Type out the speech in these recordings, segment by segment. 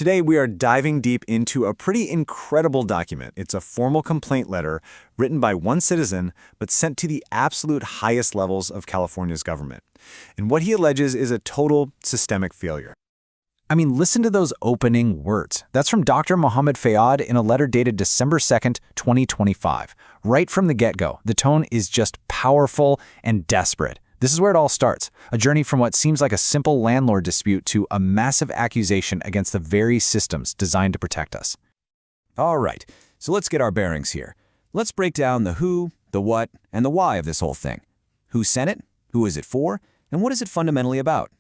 Today we are diving deep into a pretty incredible document. It's a formal complaint letter written by one citizen but sent to the absolute highest levels of California's government. And what he alleges is a total systemic failure. I mean, listen to those opening words. That's from Dr. Mohamed Fayad in a letter dated December 2nd, 2025. Right from the get-go, the tone is just powerful and desperate. This is where it all starts, a journey from what seems like a simple landlord dispute to a massive accusation against the very systems designed to protect us. All right, so let's get our bearings here. Let's break down the who, the what, and the why of this whole thing. Who sent it? Who is it for? And what is it fundamentally about?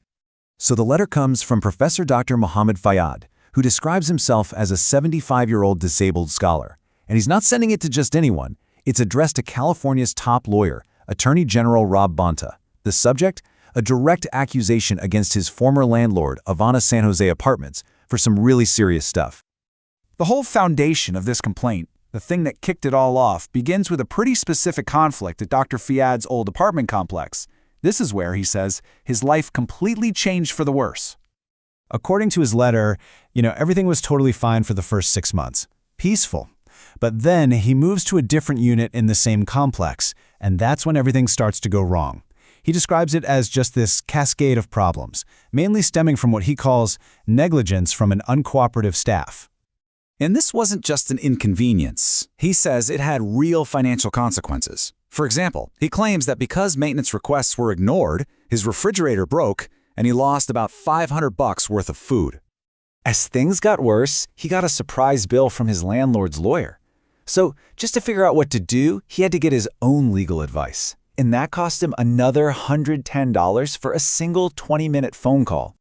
So the letter comes from Professor Dr. Mohamed Fayad, who describes himself as a 75-year-old disabled scholar. And he's not sending it to just anyone. It's addressed to California's top lawyer, Attorney General Rob Bonta. The subject? A direct accusation against his former landlord, Avana San Jose Apartments, for some really serious stuff. The whole foundation of this complaint, the thing that kicked it all off, begins with a pretty specific conflict at Dr. Fayad's old apartment complex. This is where, he says, his life completely changed for the worse. According to his letter, everything was totally fine for the first 6 months. Peaceful. But then he moves to a different unit in the same complex, and that's when everything starts to go wrong. He describes it as just this cascade of problems, mainly stemming from what he calls negligence from an uncooperative staff. And this wasn't just an inconvenience. He says it had real financial consequences. For example, he claims that because maintenance requests were ignored, his refrigerator broke, and he lost about $500 worth of food. As things got worse, he got a surprise bill from his landlord's lawyer. So just to figure out what to do, he had to get his own legal advice. And that cost him another $110 for a single 20-minute phone call.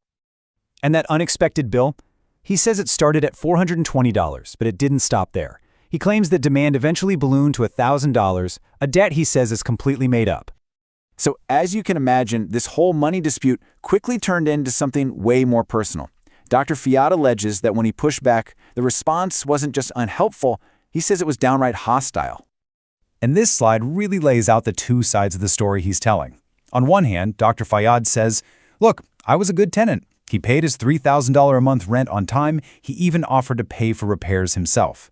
And that unexpected bill? He says it started at $420, but it didn't stop there. He claims that demand eventually ballooned to $1,000, a debt he says is completely made up. So as you can imagine, this whole money dispute quickly turned into something way more personal. Dr. Fayad alleges that when he pushed back, the response wasn't just unhelpful, he says it was downright hostile. And this slide really lays out the two sides of the story he's telling. On one hand, Dr. Fayad says, look, I was a good tenant. He paid his $3,000 a month rent on time. He even offered to pay for repairs himself.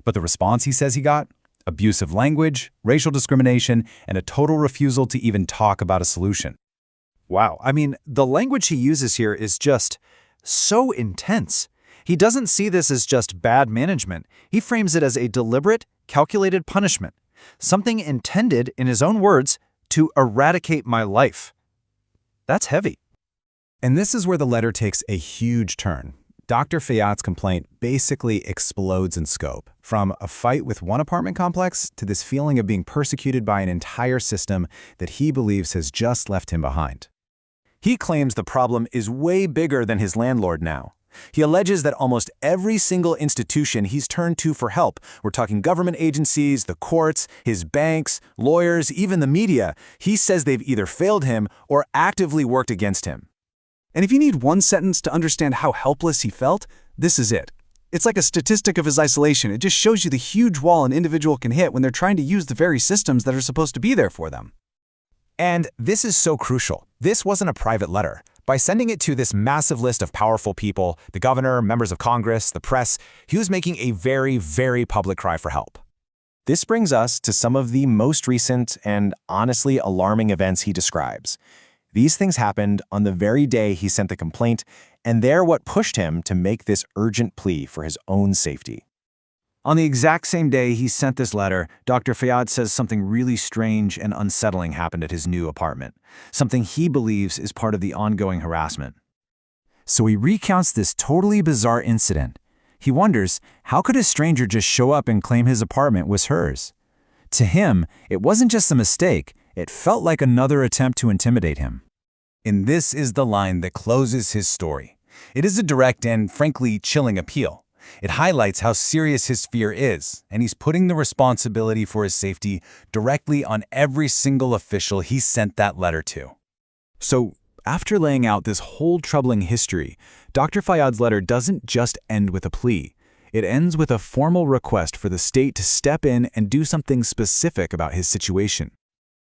But the response he says he got? Abusive language, racial discrimination, and a total refusal to even talk about a solution. Wow, I mean, the language he uses here is just so intense. He doesn't see this as just bad management. He frames it as a deliberate, calculated punishment. Something intended, in his own words, to eradicate my life. That's heavy. And this is where the letter takes a huge turn. Dr. Fayad's complaint basically explodes in scope, from a fight with one apartment complex to this feeling of being persecuted by an entire system that he believes has just left him behind. He claims the problem is way bigger than his landlord now. He alleges that almost every single institution he's turned to for help, we're talking government agencies, the courts, his banks, lawyers, even the media, he says they've either failed him or actively worked against him. And if you need one sentence to understand how helpless he felt, this is it. It's like a statistic of his isolation. It just shows you the huge wall an individual can hit when they're trying to use the very systems that are supposed to be there for them. And this is so crucial. This wasn't a private letter. By sending it to this massive list of powerful people, the governor, members of Congress, the press, he was making a very, very public cry for help. This brings us to some of the most recent and honestly alarming events he describes. These things happened on the very day he sent the complaint, and they're what pushed him to make this urgent plea for his own safety. On the exact same day he sent this letter, Dr. Fayad says something really strange and unsettling happened at his new apartment, something he believes is part of the ongoing harassment. So he recounts this totally bizarre incident. He wonders, how could a stranger just show up and claim his apartment was hers? To him, it wasn't just a mistake, it felt like another attempt to intimidate him. And this is the line that closes his story. It is a direct and, frankly, chilling appeal. It highlights how serious his fear is, and he's putting the responsibility for his safety directly on every single official he sent that letter to. So, after laying out this whole troubling history, Dr. Fayad's letter doesn't just end with a plea. It ends with a formal request for the state to step in and do something specific about his situation.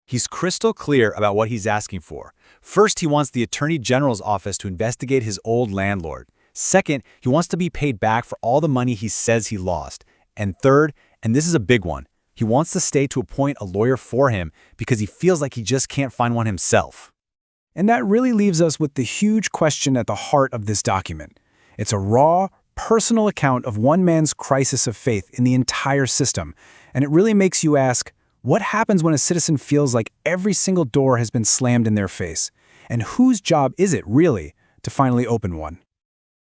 He's crystal clear about what he's asking for. First, he wants the Attorney General's office to investigate his old landlord. Second, he wants to be paid back for all the money he says he lost. And third, and this is a big one, he wants the state to appoint a lawyer for him because he feels like he just can't find one himself. And that really leaves us with the huge question at the heart of this document. It's a raw, personal account of one man's crisis of faith in the entire system, and it really makes you ask, what happens when a citizen feels like every single door has been slammed in their face? And whose job is it, really, to finally open one?